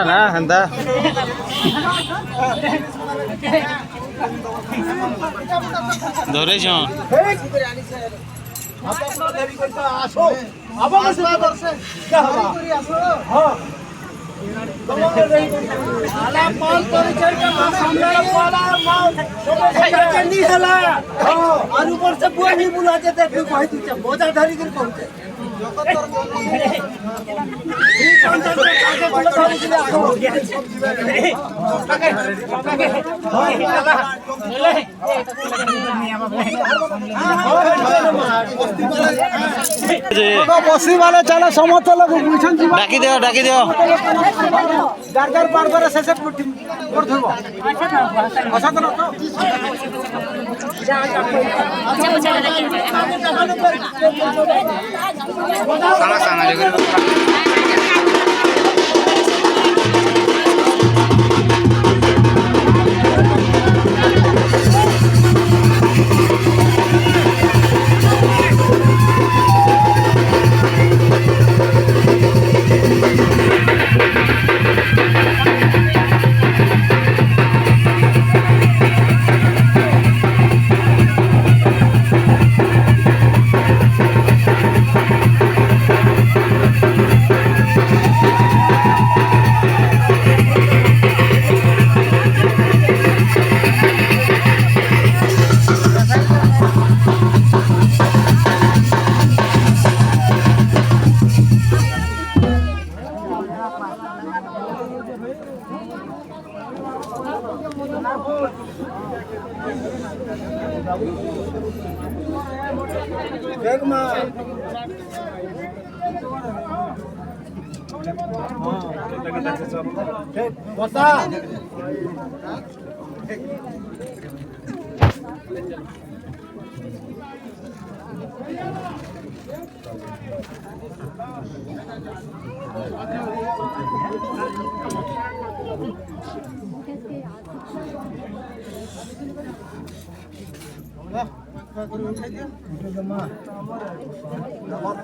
ना हंदा धरे छ ऊपर से बुआ नहीं बुलाते थे बोझा धरी कर पहुंचे बसी वाले चला समस्त लोग डाकी दियो गार बार से कर धरबो अच्छा तो साला साना जगह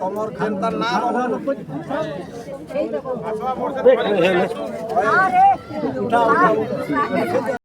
तमर खानदान नाम